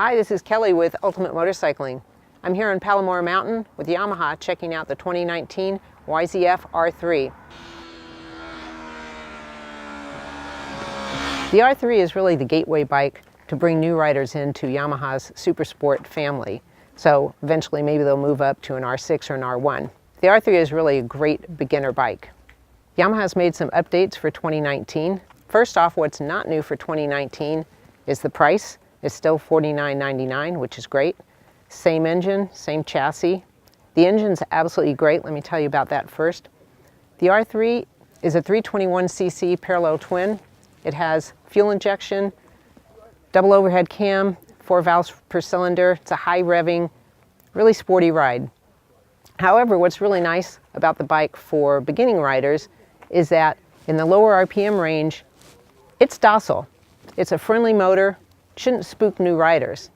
Hi, this is Kelly with Ultimate Motorcycling. I'm here on Palomar Mountain with Yamaha checking out the 2019 YZF-R3. The R3 is really the gateway bike to bring new riders into Yamaha's Super Sport family. So eventually maybe they'll move up to an R6 or an R1. The R3 is really a great beginner bike. Yamaha's made some updates for 2019. First off, what's not new for 2019 is the price. It's still $49.99, which is great. Same engine, same chassis. The engine's absolutely great. Let me tell you about that first. The R3 is a 321cc parallel twin. It has fuel injection, double overhead cam, 4 valves per cylinder. It's a high revving, really sporty ride. However, what's really nice about the bike for beginning riders is that in the lower RPM range, it's docile. It's a friendly motor. Shouldn't spook new riders.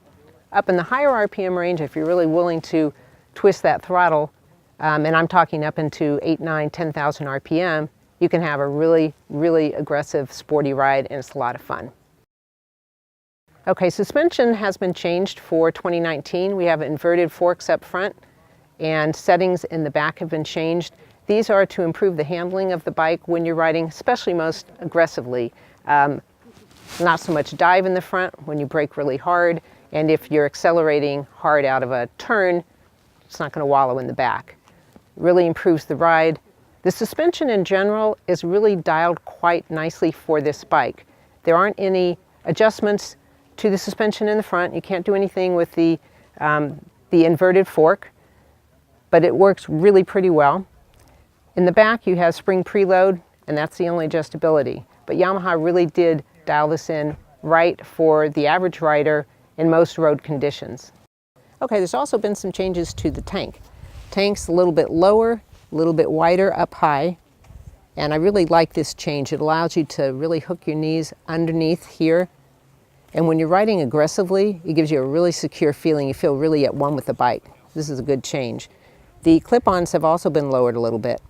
Up in the higher RPM range, if you're really willing to twist that throttle, and I'm talking up into 8, 9, 10,000 RPM, you can have a really, really aggressive, sporty ride, and it's a lot of fun. Okay, suspension has been changed for 2019. We have inverted forks up front, and settings in the back have been changed. These are to improve the handling of the bike when you're riding, especially most aggressively. Not so much dive in the front when you brake really hard, and if you're accelerating hard out of a turn, it's not going to wallow in the back. It really improves the ride. The suspension in general is really dialed quite nicely for this bike. There aren't any adjustments to the suspension in the front. You can't do anything with the inverted fork, but it works really pretty well. In the back you have spring preload, and that's the only adjustability. But Yamaha really did dial this in right for the average rider in most road conditions. Okay, there's also been some changes to the tank. Tank's a little bit lower, a little bit wider up high, and I really like this change. It allows you to really hook your knees underneath here, and when you're riding aggressively, it gives you a really secure feeling. You feel really at one with the bike. This is a good change. The clip-ons have also been lowered a little bit,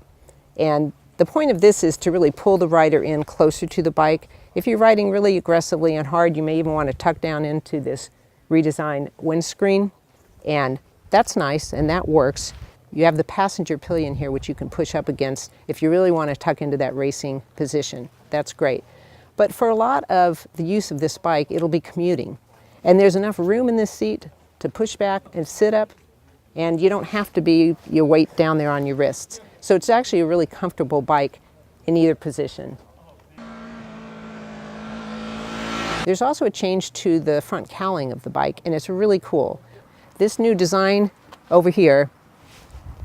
and the point of this is to really pull the rider in closer to the bike. If you're riding really aggressively and hard, you may even want to tuck down into this redesigned windscreen, and that's nice and that works. You have the passenger pillion here, which you can push up against if you really want to tuck into that racing position. That's great. But for a lot of the use of this bike, it'll be commuting. And there's enough room in this seat to push back and sit up, and you don't have to be your weight down there on your wrists. So it's actually a really comfortable bike in either position. There's also a change to the front cowling of the bike, and it's really cool. This new design over here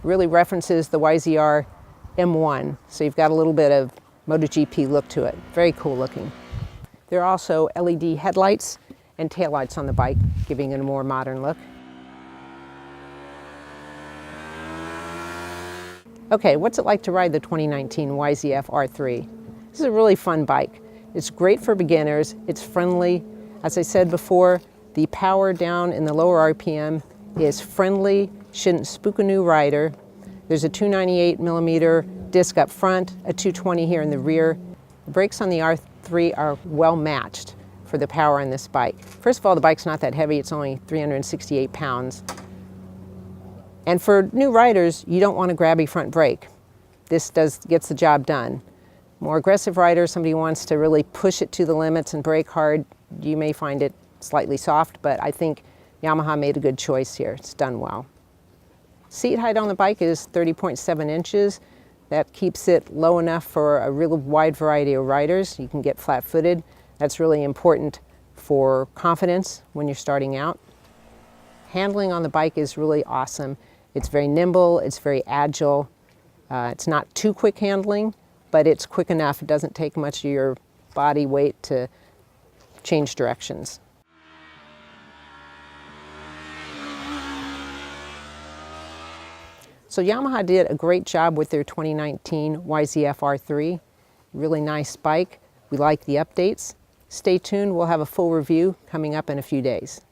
really references the YZR M1, so you've got a little bit of MotoGP look to it. Very cool looking. There are also LED headlights and taillights on the bike, giving it a more modern look. Okay, what's it like to ride the 2019 YZF-R3? This is a really fun bike. It's great for beginners, it's friendly. As I said before, the power down in the lower RPM is friendly, shouldn't spook a new rider. There's a 298mm disc up front, a 220 here in the rear. The brakes on the R3 are well matched for the power on this bike. First of all, the bike's not that heavy, it's only 368 pounds. And for new riders, you don't want a grabby front brake. This gets the job done. More aggressive riders, somebody who wants to really push it to the limits and brake hard, you may find it slightly soft, but I think Yamaha made a good choice here. It's done well. Seat height on the bike is 30.7 inches. That keeps it low enough for a real wide variety of riders. You can get flat-footed. That's really important for confidence when you're starting out. Handling on the bike is really awesome. It's very nimble, it's very agile. It's not too quick handling, but it's quick enough. It doesn't take much of your body weight to change directions. So Yamaha did a great job with their 2019 YZF-R3. Really nice bike. We like the updates. Stay tuned, we'll have a full review coming up in a few days.